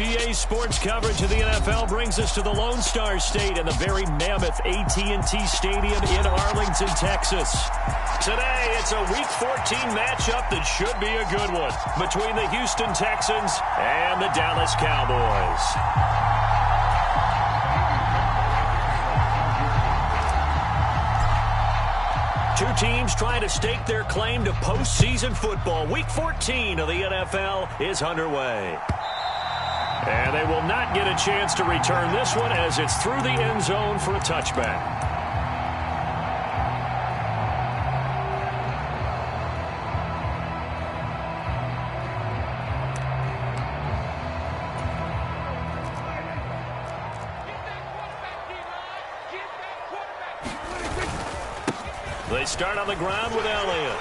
EA Sports coverage of the NFL brings us to the Lone Star State and the very mammoth AT&T Stadium in Arlington, Texas. Today, it's a Week 14 matchup that should be a good one between the Houston Texans and the Dallas Cowboys. Two teams trying to stake their claim to postseason football. Week 14 of the NFL is underway. And they will not get a chance to return this one as it's through the end zone for a touchback. They start on the ground with Elliott.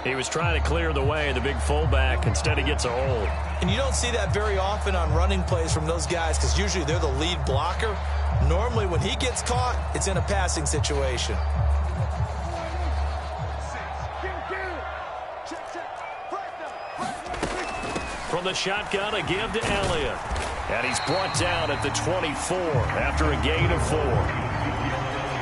He was trying to clear the way, the big fullback. Instead, he gets a hold. And you don't see that very often on running plays from those guys because usually they're the lead blocker. Normally, when he gets caught, it's in a passing situation. From the shotgun, a give to Elliott. And he's brought down at the 24 after a gain of 4.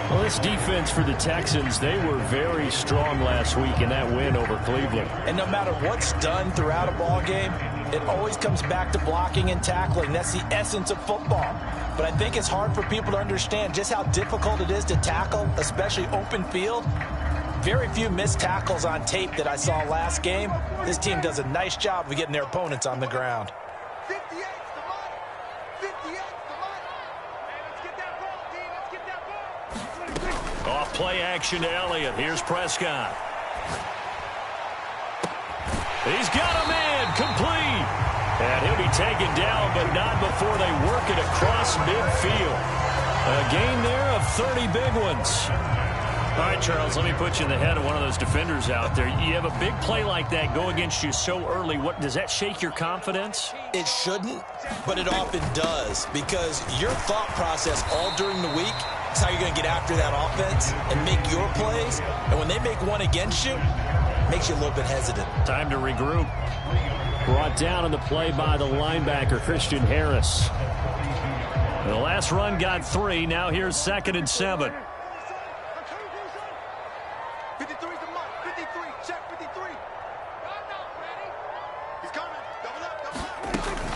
Well, this defense for the Texans, they were very strong last week in that win over Cleveland. And no matter what's done throughout a ball game, it always comes back to blocking and tackling. That's the essence of football. But I think it's hard for people to understand just how difficult it is to tackle, especially open field. Very few missed tackles on tape that I saw last game. This team does a nice job of getting their opponents on the ground. Off play action to Elliott. Here's Prescott. He's got a man complete. And he'll be taken down, but not before they work it across midfield. A gain there of 30 big ones. All right, Charles, let me put you in the head of one of those defenders out there. You have a big play like that go against you so early. What does that shake your confidence? It shouldn't, but it often does because your thought process all during the week is how you're going to get after that offense and make your plays. And when they make one against you, it makes you a little bit hesitant. Time to regroup. Brought down on the play by the linebacker, Christian Harris. The last run got 3. Now here's 2nd and 7.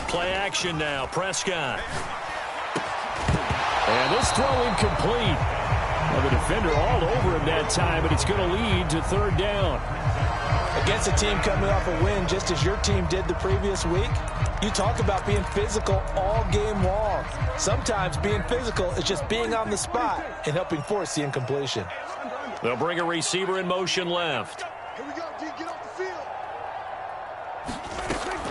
Play action now, Prescott. And this throw incomplete. Well, the defender all over him that time, but it's going to lead to 3rd down. Against a team coming off a win just as your team did the previous week, you talk about being physical all game long. Sometimes being physical is just being on the spot and helping force the incompletion. They'll bring a receiver in motion left. Here we go, D. Get off the field.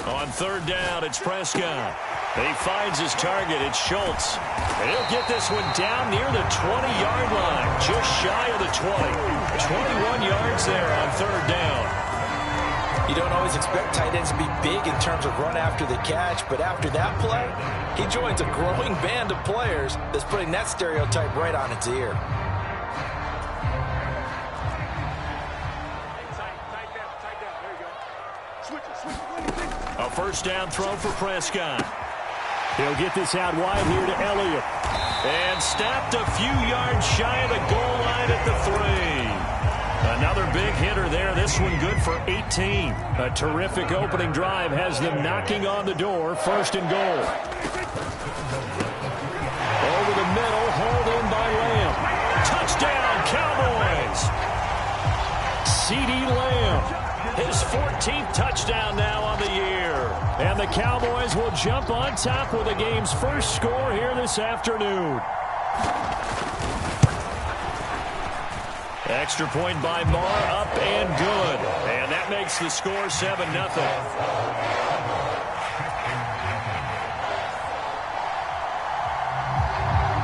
On 3rd down, it's Prescott. He finds his target. It's Schultz. And he'll get this one down near the 20-yard line, just shy of the 20. 21 yards there on 3rd down. You don't always expect tight ends to be big in terms of run after the catch, but after that play, he joins a growing band of players that's putting that stereotype right on its ear. A 1st down throw for Prescott. He'll get this out wide here to Elliott. And stopped a few yards shy of the goal line at the 3. Another big hitter there. This one good for 18. A terrific opening drive has them knocking on the door. 1st and goal. Over the middle, hauled in by Lamb. Touchdown, Cowboys. CeeDee Lamb. His 14th touchdown now on the year. And the Cowboys will jump on top with the game's first score here this afternoon. Extra point by Marr, up and good. And that makes the score 7-0.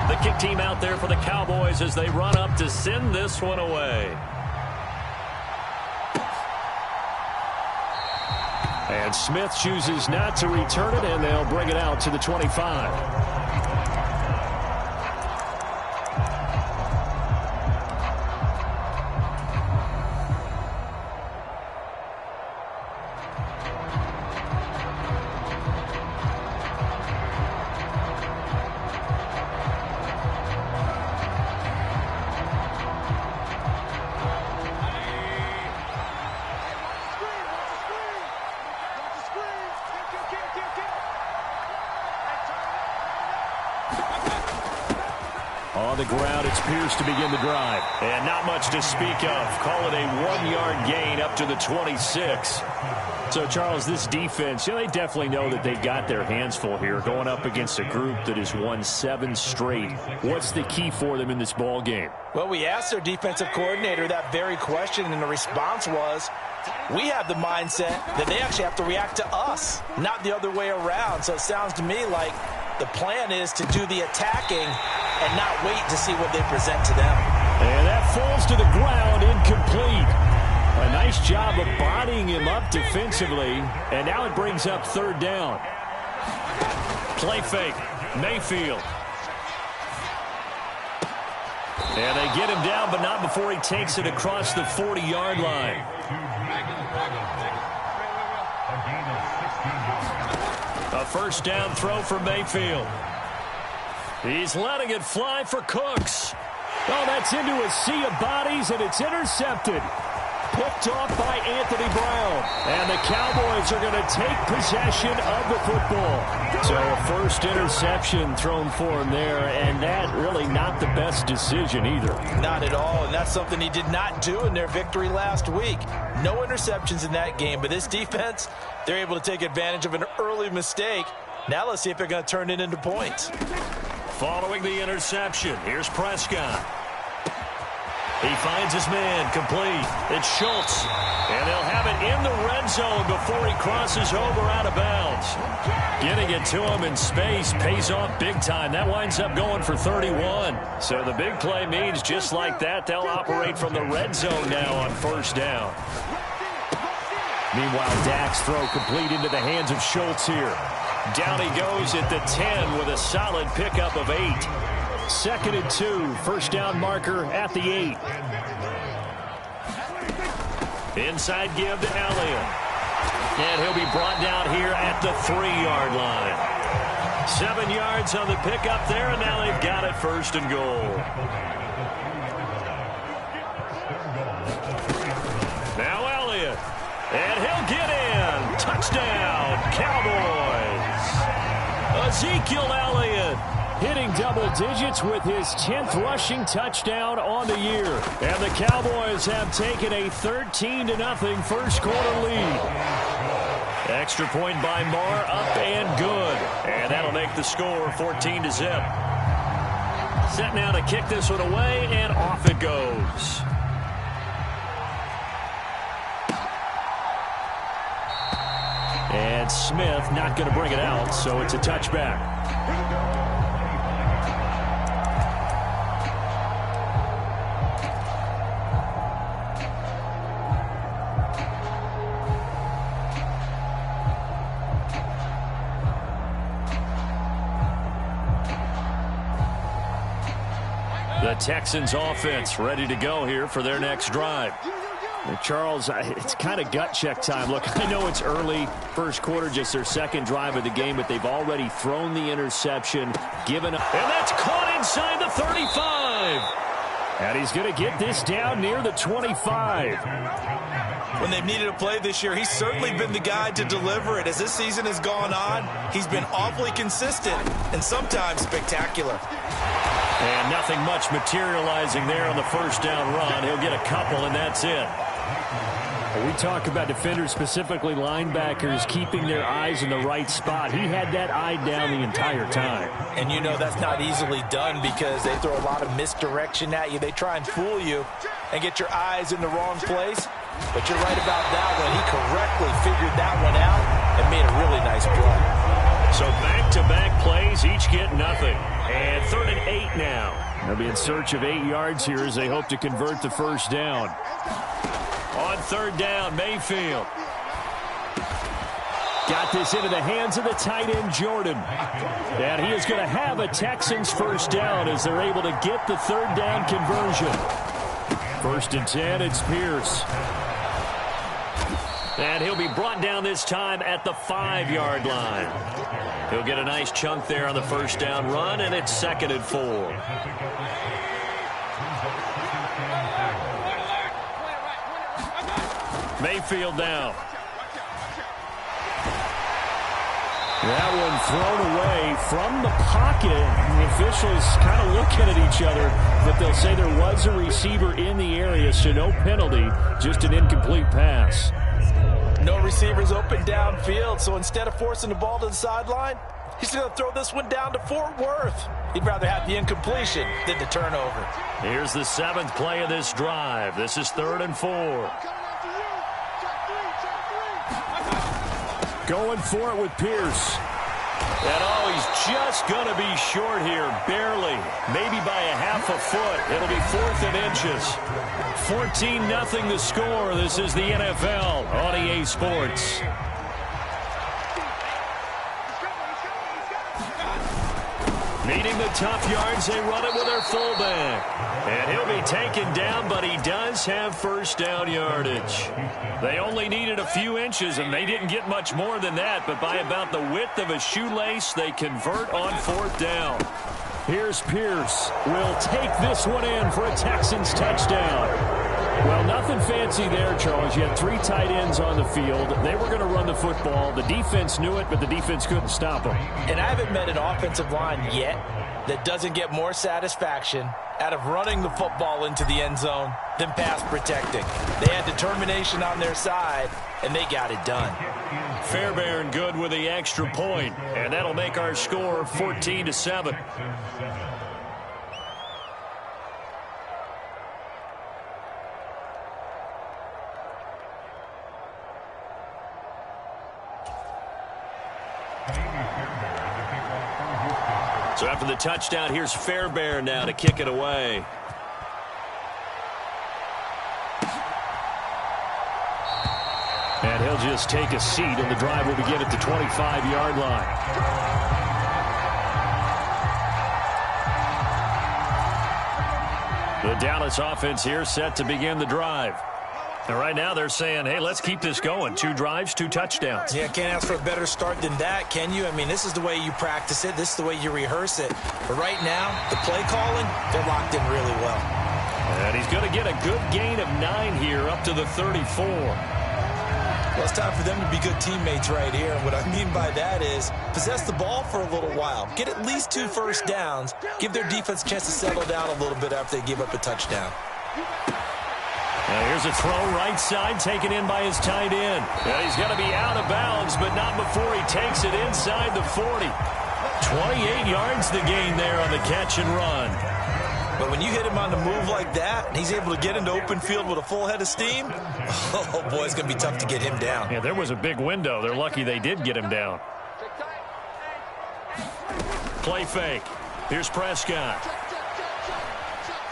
The kick team out there for the Cowboys as they run up to send this one away. And Smith chooses not to return it, and they'll bring it out to the 25. On the ground, it's Pierce to begin the drive. And not much to speak of. Call it a 1-yard gain up to the 26. So, Charles, this defense, they definitely know that they've got their hands full here going up against a group that has won 7 straight. What's the key for them in this ball game? Well, we asked their defensive coordinator that very question, and the response was, we have the mindset that they actually have to react to us, not the other way around. So it sounds to me like the plan is to do the attacking and not wait to see what they present to them. And that falls to the ground, incomplete. A nice job of bodying him up defensively, and now it brings up 3rd down. Play fake, Mayfield. And they get him down, but not before he takes it across the 40-yard line. A 1st down throw for Mayfield. He's letting it fly for Cooks. Oh, that's into a sea of bodies, and it's intercepted. Picked off by Anthony Brown. And the Cowboys are going to take possession of the football. So a 1st interception thrown for him there, and that really not the best decision either. Not at all, and that's something he did not do in their victory last week. No interceptions in that game, but this defense, they're able to take advantage of an early mistake. Now let's see if they're going to turn it into points. Following the interception, here's Prescott. He finds his man, complete. It's Schultz. And they'll have it in the red zone before he crosses over out of bounds. Getting it to him in space pays off big time. That winds up going for 31. So the big play means just like that, they'll operate from the red zone now on 1st down. Meanwhile, Dak's throw complete into the hands of Schultz here. Down he goes at the 10 with a solid pickup of 8. 2nd and 2, 1st down marker at the 8. Inside give to Elliott. And he'll be brought down here at the 3-yard line. 7 yards on the pickup there, and now they've got it 1st and goal. Now Elliott. And he'll get in. Touchdown, Cowboys. Ezekiel Elliott hitting double digits with his 10th rushing touchdown on the year. And the Cowboys have taken a 13-0 first quarter lead. Extra point by Marr, up and good. And that'll make the score 14-0. Set now to kick this one away, and off it goes. And Smith not going to bring it out, so it's a touchback. The Texans offense ready to go here for their next drive. Charles, it's kind of gut check time. Look, I know it's early, first quarter, just their 2nd drive of the game, but they've already thrown the interception, given up. And that's caught inside the 35. And he's going to get this down near the 25. When they've needed a play this year, he's certainly been the guy to deliver it. As this season has gone on, he's been awfully consistent and sometimes spectacular. And nothing much materializing there on the 1st down run. He'll get a couple, and that's it. We talk about defenders, specifically linebackers, keeping their eyes in the right spot. He had that eye down the entire time. And you know that's not easily done because they throw a lot of misdirection at you. They try and fool you and get your eyes in the wrong place. But you're right about that one. He correctly figured that one out and made a really nice play. So back-to-back plays, each get nothing. And 3rd and 8 now. They'll be in search of 8 yards here as they hope to convert the 1st down. On 3rd down, Mayfield. Got this into the hands of the tight end, Jordan. And he is going to have a Texans 1st down as they're able to get the 3rd down conversion. 1st and 10, it's Pierce. And he'll be brought down this time at the 5-yard line. He'll get a nice chunk there on the 1st down run, and it's 2nd and 4. Mayfield down. That one thrown away from the pocket. The officials kind of looking at each other, but they'll say there was a receiver in the area, so no penalty, just an incomplete pass. No receivers open downfield, so instead of forcing the ball to the sideline, he's going to throw this one down to Fort Worth. He'd rather have the incompletion than the turnover. Here's the 7th play of this drive. This is 3rd and 4. Going for it with Pierce. And he's just going to be short here, barely. Maybe by a half a foot. It'll be 4th and inches. 14-0 the score. This is the NFL on EA Sports. Needing the tough yards, they run it with their fullback. And he'll be taken down, but he does have first down yardage. They only needed a few inches, and they didn't get much more than that. But by about the width of a shoelace, they convert on 4th down. Here's Pierce. Will take this one in for a Texans touchdown. Well, nothing fancy there, Charles. You had 3 tight ends on the field. They were going to run the football. The defense knew it, but the defense couldn't stop them. And I haven't met an offensive line yet that doesn't get more satisfaction out of running the football into the end zone than pass protecting. They had determination on their side, and they got it done. Fairbairn good with the extra point, and that'll make our score 14-7. So after the touchdown, here's Fairbairn now to kick it away. And he'll just take a seat, and the drive will begin at the 25-yard line. The Dallas offense here set to begin the drive. And right now they're saying, hey, let's keep this going. 2 drives, 2 touchdowns. Yeah, can't ask for a better start than that, can you? I mean, this is the way you practice it. This is the way you rehearse it. But right now, the play calling, they're locked in really well. And he's going to get a good gain of 9 here up to the 34. Well, it's time for them to be good teammates right here. And what I mean by that is possess the ball for a little while. Get at least 2 first downs. Give their defense a chance to settle down a little bit after they give up a touchdown. Now here's a throw right side taken in by his tight end. Well, he's going to be out of bounds, but not before he takes it inside the 40. 28 yards the gain there on the catch and run. But when you hit him on the move like that, and he's able to get into open field with a full head of steam, oh, boy, it's going to be tough to get him down. Yeah, there was a big window. They're lucky they did get him down. Play fake. Here's Prescott.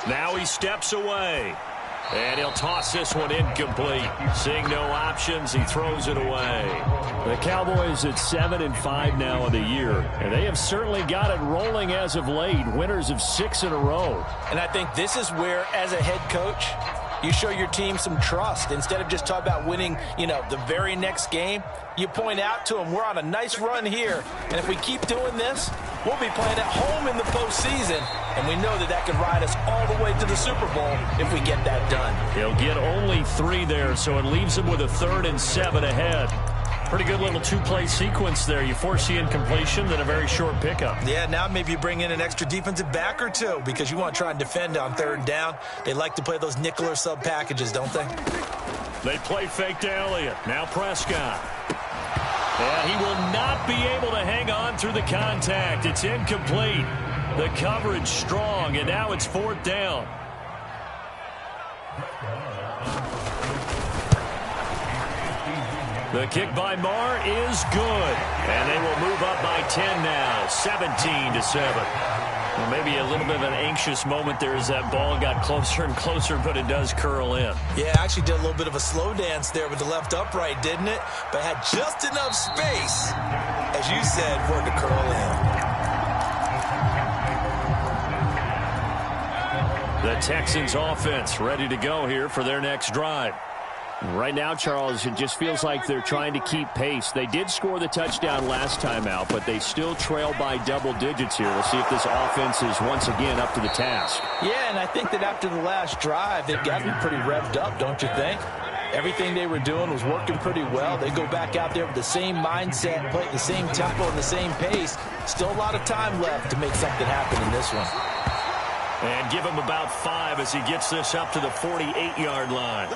Now he steps away. And he'll toss this one incomplete. Seeing no options, he throws it away. The Cowboys at 7-5 now on the year. And they have certainly got it rolling as of late. Winners of 6 in a row. And I think this is where, as a head coach, you show your team some trust. Instead of just talking about winning, the very next game, you point out to them, we're on a nice run here. And if we keep doing this, we'll be playing at home in the postseason. And we know that can ride us all the way to the Super Bowl if we get that done. He'll get only 3 there, so it leaves him with a 3rd and 7 ahead. Pretty good little 2-play sequence there. You force the incompletion, then a very short pickup. Yeah, now maybe you bring in an extra defensive back or 2 because you want to try and defend on 3rd down. They like to play those nickel or sub packages, don't they? They play fake to Elliott. Now Prescott. And he will not be able to hang on through the contact. It's incomplete. The coverage strong, and now it's 4th down. The kick by Marr is good. And they will move up by 10 now, 17-7. Well, maybe a little bit of an anxious moment there as that ball got closer and closer, but it does curl in. Yeah, actually did a little bit of a slow dance there with the left upright, didn't it? But had just enough space, as you said, for it to curl in. The Texans offense ready to go here for their next drive. Right now, Charles, it just feels like they're trying to keep pace. They did score the touchdown last time out, but they still trail by double digits here. We'll see if this offense is once again up to the task. Yeah, and I think that after the last drive, they've got to be pretty revved up, don't you think? Everything they were doing was working pretty well. They go back out there with the same mindset, play at the same tempo and the same pace. Still a lot of time left to make something happen in this one. And give him about 5 as he gets this up to the 48-yard line.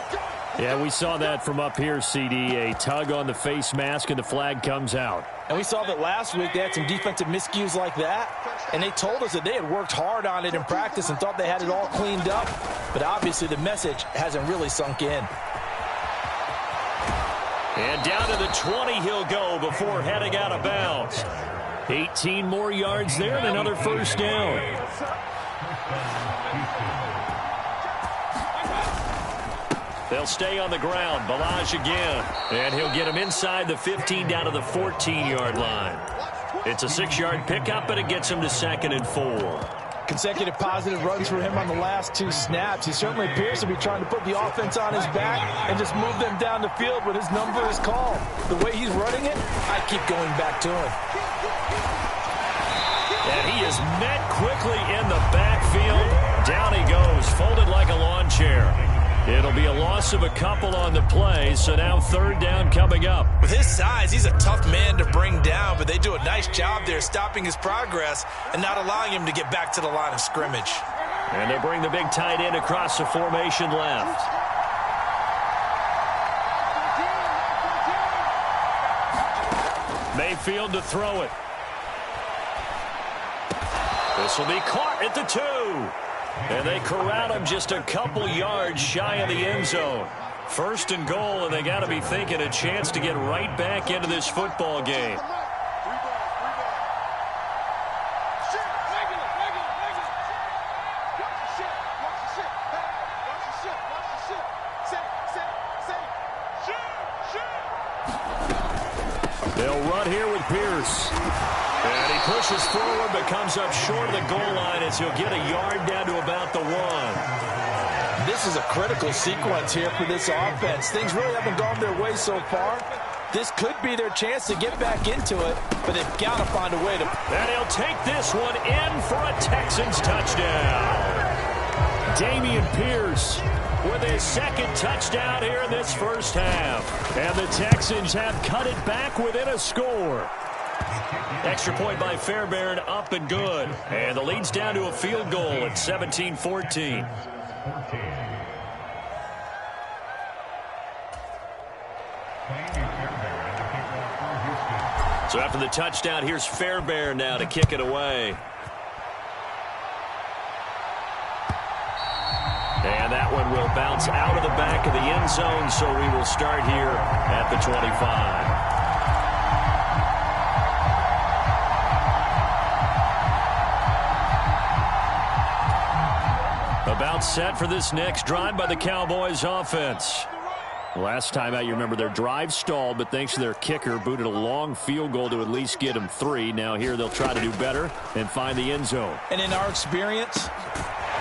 Yeah, we saw that from up here, CD. A tug on the face mask, and the flag comes out. And we saw that last week they had some defensive miscues like that. And they told us that they had worked hard on it in practice and thought they had it all cleaned up. But obviously the message hasn't really sunk in. And down to the 20 he'll go before heading out of bounds. 18 more yards there and another first down. They'll stay on the ground. Ballage again. And he'll get him inside the 15 down to the 14-yard line. It's a 6-yard pickup, and it gets him to 2nd and 4. Consecutive positive runs for him on the last 2 snaps. He certainly appears to be trying to put the offense on his back and just move them down the field when his number is called. The way he's running it, I keep going back to him. And he is met quickly in the backfield. Down he goes, folded like a lawn chair. It'll be a loss of a couple on the play, so now 3rd down coming up. With his size, he's a tough man to bring down, but they do a nice job there stopping his progress and not allowing him to get back to the line of scrimmage. And they bring the big tight end across the formation left. Mayfield to throw it. This will be caught at the 2. And they corral him just a couple yards shy of the end zone. 1st and goal, and they got to be thinking a chance to get right back into this football game. They'll run here with Pierce. And he pushes forward but comes up short of the goal line as he'll get a yard down to about the 1. This is a critical sequence here for this offense. Things really haven't gone their way so far. This could be their chance to get back into it, but they've got to find a way to... And he'll take this one in for a Texans touchdown. Dameon Pierce with his 2nd touchdown here in this first half. And the Texans have cut it back within a score. Extra point by Fairbairn, up and good. And the lead's down to a field goal at 17-14. So after the touchdown, here's Fairbairn now to kick it away. And that one will bounce out of the back of the end zone, so we will start here at the 25. About set for this next drive by the Cowboys offense. Last time out, you remember their drive stalled, but thanks to their kicker, booted a long field goal to at least get them 3. Now here they'll try to do better and find the end zone. And in our experience,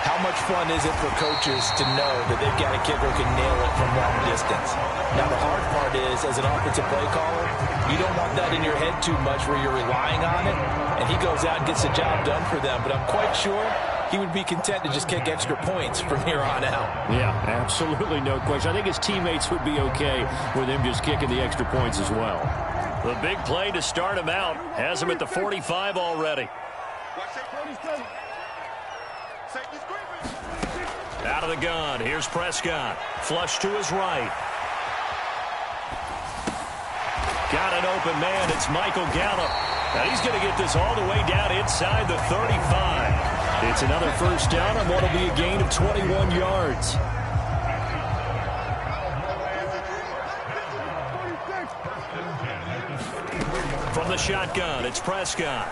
how much fun is it for coaches to know that they've got a kicker who can nail it from long distance? Now the hard part is, as an offensive play caller, you don't want that in your head too much where you're relying on it, and he goes out and gets the job done for them. But I'm quite sure he would be content to just kick extra points from here on out. Yeah, absolutely no question. I think his teammates would be okay with him just kicking the extra points as well. The big play to start him out has him at the 45 already. Out of the gun, here's Prescott. Flush to his right. Got an open man, it's Michael Gallup. Now he's going to get this all the way down inside the 35. It's another first down on what will be a gain of 21 yards. From the shotgun, it's Prescott.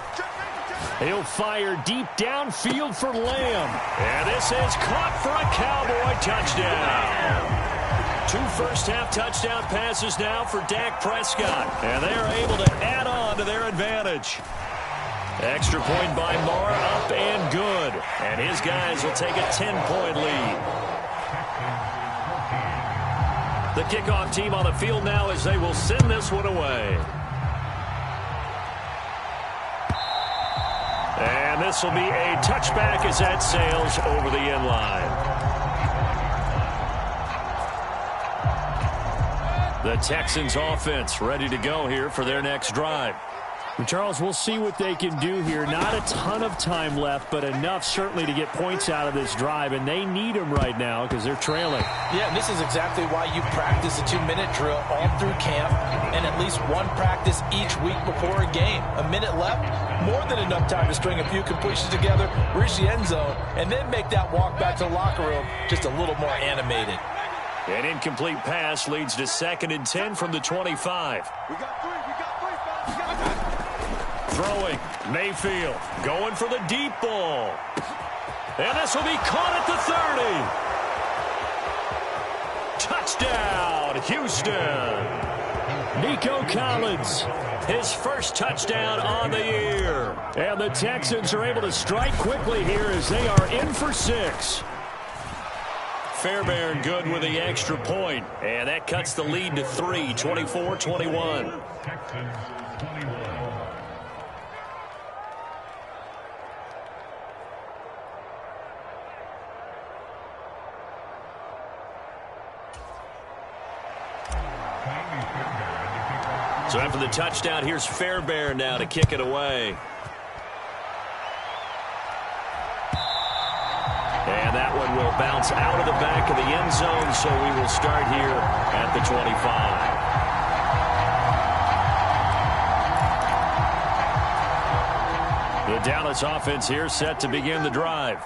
He'll fire deep downfield for Lamb. And this is caught for a Cowboy touchdown. 2 first-half touchdown passes now for Dak Prescott. And they are able to add on to their advantage. Extra point by Marr, up and good. And his guys will take a 10-point lead. The kickoff team on the field now as they will send this one away. And this will be a touchback as that sails over the end line. The Texans offense ready to go here for their next drive. And Charles, we'll see what they can do here. Not a ton of time left, but enough certainly to get points out of this drive, and they need them right now because they're trailing. Yeah, and this is exactly why you practice a 2-minute drill all through camp and at least one practice each week before a game. A minute left, more than enough time to string a few completions together, reach the end zone, and then make that walk back to the locker room just a little more animated. An incomplete pass leads to 2nd and 10 from the 25. We got three, fellas. Throwing, Mayfield going for the deep ball. And this will be caught at the 30. Touchdown, Houston. Nico Collins, his first touchdown on the year. And the Texans are able to strike quickly here as they are in for 6. Fairbairn good with the extra point. And that cuts the lead to 3, 24-21. So after the touchdown, here's Fairbairn now to kick it away. And that one will bounce out of the back of the end zone, so we will start here at the 25. The Dallas offense here set to begin the drive.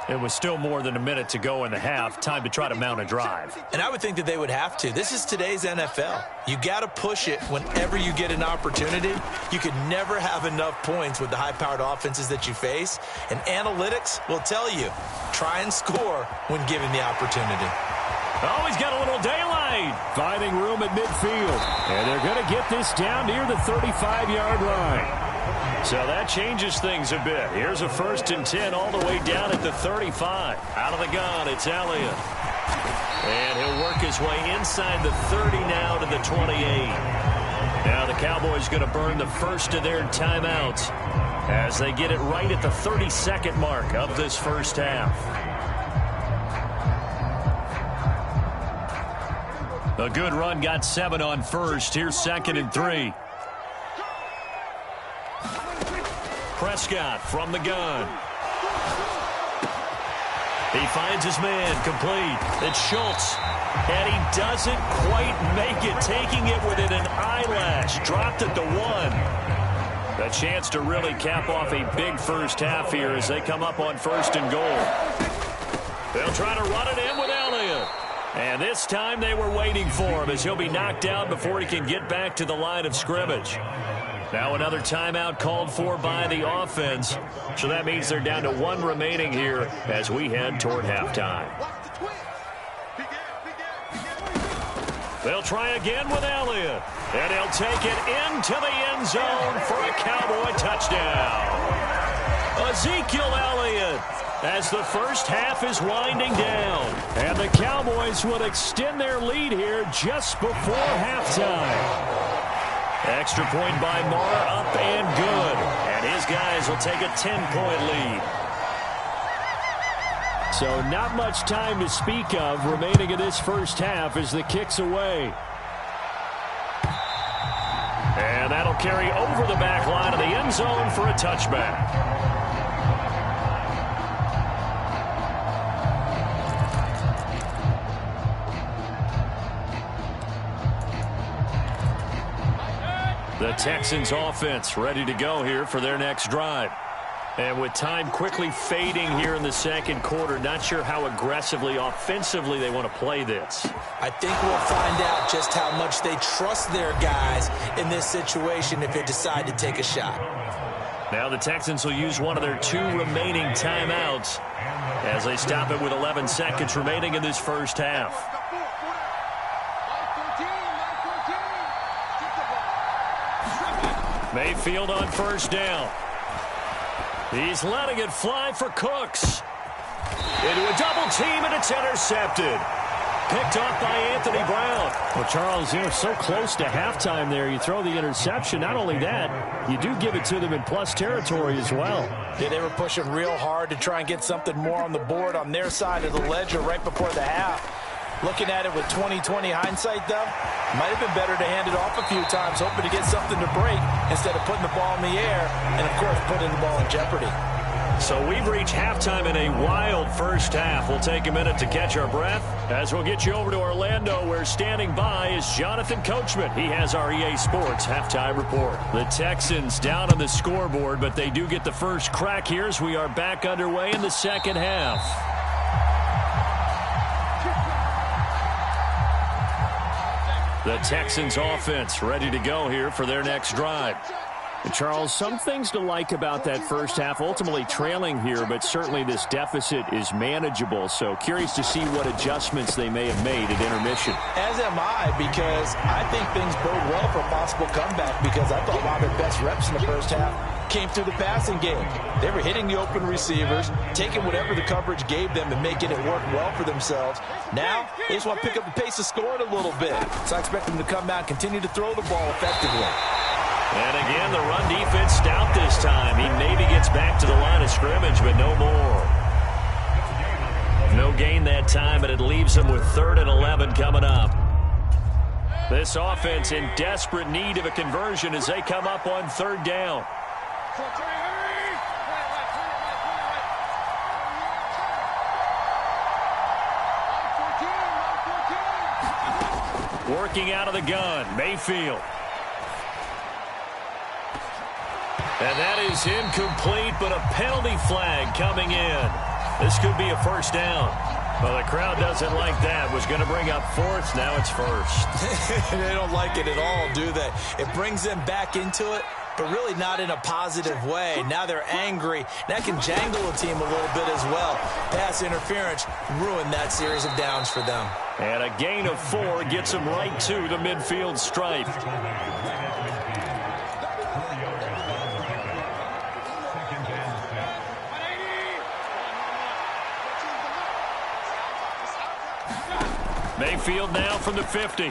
It was still more than a minute to go in the half. Time to try to mount a drive. And I would think that they would have to. This is today's NFL. You got to push it whenever you get an opportunity. You could never have enough points with the high-powered offenses that you face. And analytics will tell you, try and score when given the opportunity. Oh, he's got a little daylight. Finding room at midfield. And they're going to get this down near the 35-yard line. So that changes things a bit. Here's a 1st and 10 all the way down at the 35. Out of the gun, it's Elliott. And he'll work his way inside the 30 now to the 28. Now the Cowboys going to burn the first of their timeouts as they get it right at the 32nd mark of this first half. A good run got 7 on first. Here's 2nd and 3. Prescott from the gun. He finds his man complete. It's Schultz. And he doesn't quite make it, taking it within an eyelash. Dropped at the 1. A chance to really cap off a big first half here as they come up on 1st and goal. They'll try to run it in with Elliott. And this time they were waiting for him as he'll be knocked down before he can get back to the line of scrimmage. Now another timeout called for by the offense. So that means they're down to 1 remaining here as we head toward halftime. They'll try again with Elliott. And he'll take it into the end zone for a Cowboy touchdown. Ezekiel Elliott as the first half is winding down. And the Cowboys will extend their lead here just before halftime. Extra point by Marr, up and good. And his guys will take a 10-point lead. So not much time to speak of remaining in this first half as the kick's away. And that'll carry over the back line of the end zone for a touchback. The Texans offense ready to go here for their next drive. And with time quickly fading here in the second quarter, not sure how aggressively, offensively they want to play this. I think we'll find out just how much they trust their guys in this situation if they decide to take a shot. Now the Texans will use one of their 2 remaining timeouts as they stop it with 11 seconds remaining in this first half. Mayfield on 1st down. He's letting it fly for Cooks. Into a double team, and it's intercepted. Picked off by Anthony Brown. Well, Charles, so close to halftime there. You throw the interception. Not only that, you do give it to them in plus territory as well. Yeah, they were pushing real hard to try and get something more on the board on their side of the ledger right before the half. Looking at it with 20/20 hindsight, though, might have been better to hand it off a few times, hoping to get something to break instead of putting the ball in the air and, of course, putting the ball in jeopardy. So we've reached halftime in a wild first half. We'll take a minute to catch our breath as we'll get you over to Orlando, where standing by is Jonathan Coachman. He has our EA Sports halftime report. The Texans down on the scoreboard, but they do get the first crack here as we are back underway in the second half. The Texans offense ready to go here for their next drive. And Charles, some things to like about that first half, ultimately trailing here, but certainly this deficit is manageable. So curious to see what adjustments they may have made at intermission. As am I, because I think things bode well for a possible comeback, because I thought a lot of their best reps in the first half came through the passing game. They were hitting the open receivers, taking whatever the coverage gave them and making it work well for themselves. Now, they just want to pick up the pace of scoring a little bit. So I expect them to come out and continue to throw the ball effectively. And again, the run defense stout this time. He maybe gets back to the line of scrimmage, but no more. No gain that time, but it leaves them with 3rd and 11 coming up. This offense in desperate need of a conversion as they come up on 3rd down. Working out of the gun, Mayfield. And that is incomplete, but a penalty flag coming in. This could be a first down. Well, the crowd doesn't like that. Was going to bring up 4th. Now it's 1st. They don't like it at all, do they? It brings them back into it, but really not in a positive way. Now they're angry. That can jangle a team a little bit as well. Pass interference ruined that series of downs for them. And a gain of 4 gets them right to the midfield stripe. Mayfield now from the 50.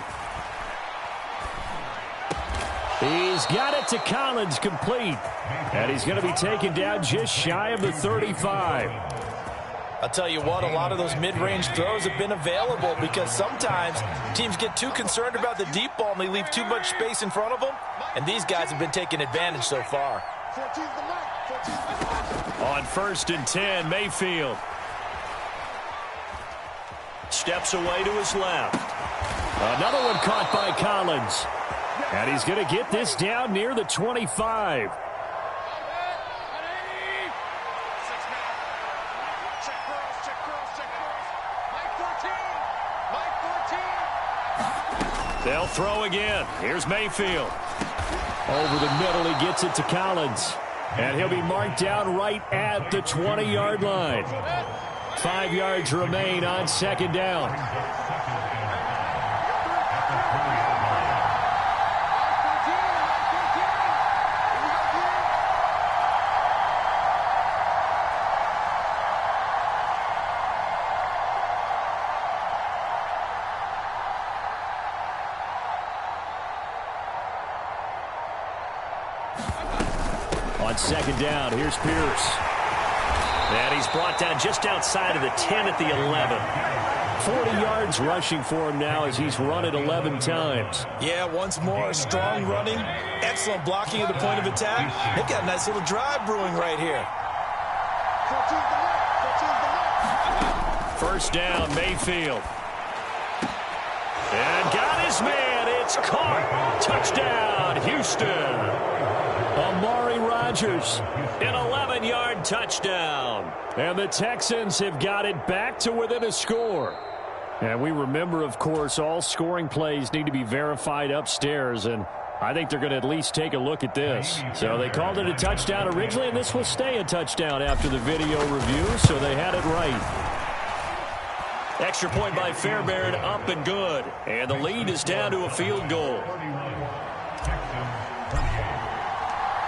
He's got it to Collins, complete. And he's going to be taken down just shy of the 35. I'll tell you what, a lot of those mid-range throws have been available because sometimes teams get too concerned about the deep ball and they leave too much space in front of them. And these guys have been taking advantage so far. On 1st and 10, Mayfield. Steps away to his left. Another one caught by Collins. And he's going to get this down near the 25. They'll throw again. Here's Mayfield. Over the middle, he gets it to Collins. And he'll be marked down right at the 20-yard line. 5 yards remain on 2nd down. On 2nd down, here's Pierce. And he's brought down just outside of the 10 at the 11. 40 yards rushing for him now as he's run it 11 times. Yeah, once more, strong running, excellent blocking at the point of attack. They've got a nice little drive brewing right here. 1st down, Mayfield. And got his man. It's caught. Touchdown, Houston. Amari Rodgers, an 11-yard touchdown. And the Texans have got it back to within a score. And we remember, of course, all scoring plays need to be verified upstairs. And I think they're going to at least take a look at this. So they called it a touchdown originally, and this will stay a touchdown after the video review. So they had it right. Extra point by Fairbairn, up and good. And the lead is down to a field goal.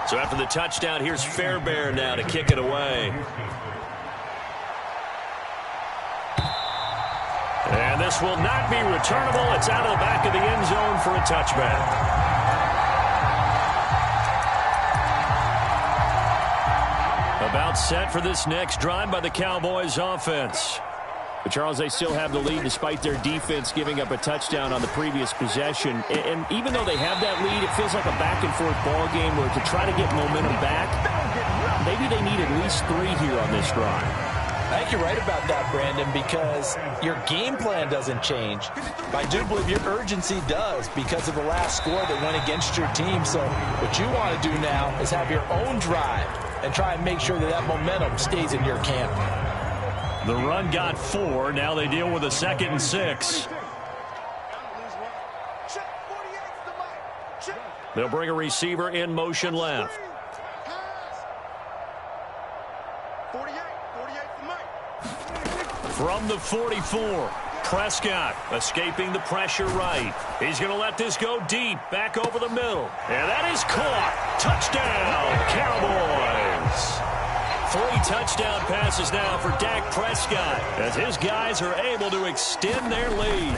So after the touchdown, here's Fairbairn now to kick it away. And this will not be returnable. It's out of the back of the end zone for a touchback. About set for this next drive by the Cowboys offense. But, Charles, they still have the lead despite their defense giving up a touchdown on the previous possession. And even though they have that lead, it feels like a back-and-forth ball game where to try to get momentum back, maybe they need at least 3 here on this drive. I think you're right about that, Brandon, because your game plan doesn't change. I do believe your urgency does because of the last score that went against your team. So what you want to do now is have your own drive and try and make sure that that momentum stays in your camp. The run got 4. Now they deal with a 2nd and 6. They'll bring a receiver in motion left. From the 44, Prescott escaping the pressure right. He's going to let this go deep, back over the middle. And that is caught. Touchdown, Cowboys. 3 touchdown passes now for Dak Prescott as his guys are able to extend their lead.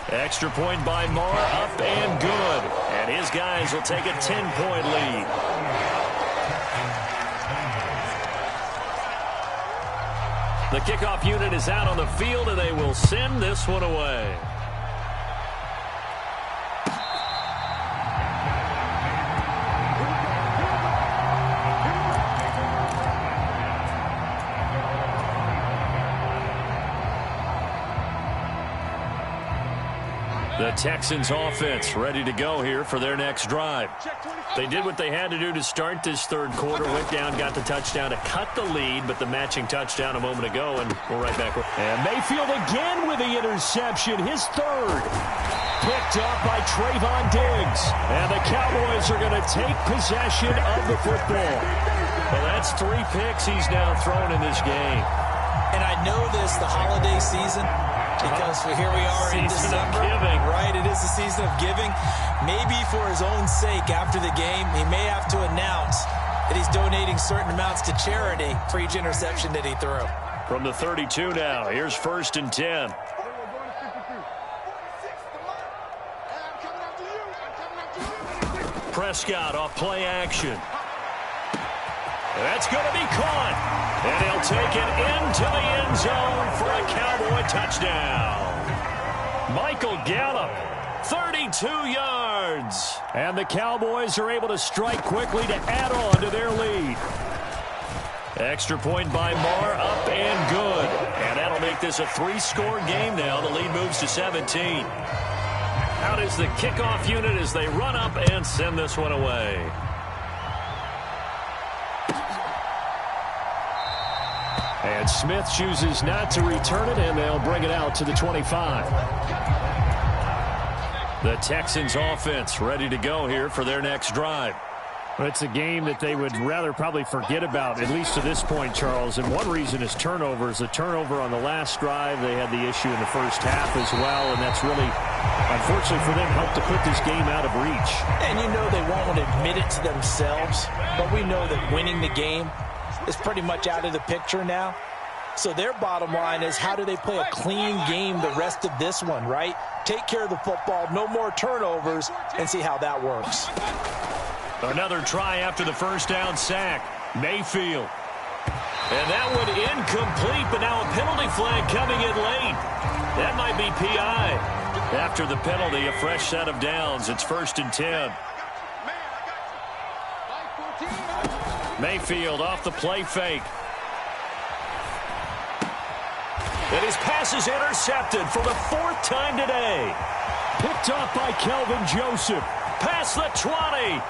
Extra point by Marr, up and good. And his guys will take a 10-point lead. The kickoff unit is out on the field, and they will send this one away. The Texans offense ready to go here for their next drive. They did what they had to do to start this third quarter. Went down, got the touchdown to cut the lead, but the matching touchdown a moment ago, and we're right back. And Mayfield again with the interception, his third. Picked up by Trayvon Diggs. And the Cowboys are going to take possession of the football. Well, that's 3 picks he's now thrown in this game. And I know this, the holiday season, because here we are in December. Giving. Right, it is the season of giving. Maybe for his own sake after the game, he may have to announce that he's donating certain amounts to charity for each interception that he threw. From the 32 now, here's 1st and 10. Prescott off play action. That's going to be caught. And he'll take it into the end zone for a Cowboy touchdown. Michael Gallup, 32 yards. And the Cowboys are able to strike quickly to add on to their lead. Extra point by Marr, up and good. And that'll make this a 3-score game now. The lead moves to 17. Out is the kickoff unit as they run up and send this one away. And Smith chooses not to return it, and they'll bring it out to the 25. The Texans offense ready to go here for their next drive. Well, it's a game that they would rather probably forget about, at least to this point, Charles. And one reason is turnovers. The turnover on the last drive, they had the issue in the first half as well, and that's really, unfortunately for them, helped to put this game out of reach. And you know they won't admit it to themselves, but we know that winning the game is pretty much out of the picture now. So their bottom line is, how do they play a clean game the rest of this one, right? Take care of the football, no more turnovers, and see how that works. Another try after the first down sack. Mayfield. And that one incomplete, but now a penalty flag coming in late. That might be PI. After the penalty, a fresh set of downs. It's 1st and 10. Mayfield off the play fake. And his pass is intercepted for the 4th time today. Picked up by Kelvin Joseph. Past the 20.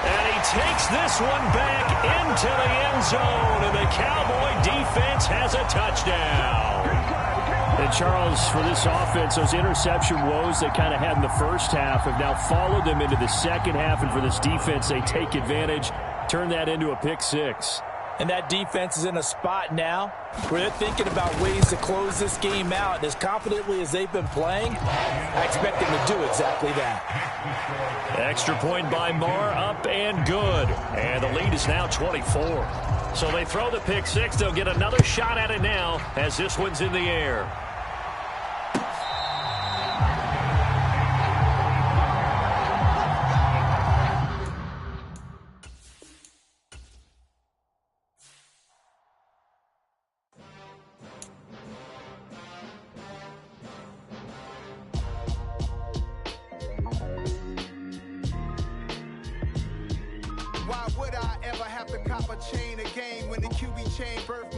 And he takes this one back into the end zone. And the Cowboy defense has a touchdown. And Charles, for this offense, those interception woes they kind of had in the first half have now followed them into the second half. And for this defense, they take advantage, turn that into a pick 6. And that defense is in a spot now where they're thinking about ways to close this game out. And as confidently as they've been playing, I expect them to do exactly that. Extra point by Marr, up and good. And the lead is now 24. So they throw the pick 6. They'll get another shot at it now as this one's in the air. Papa chain a game when the QB chain birth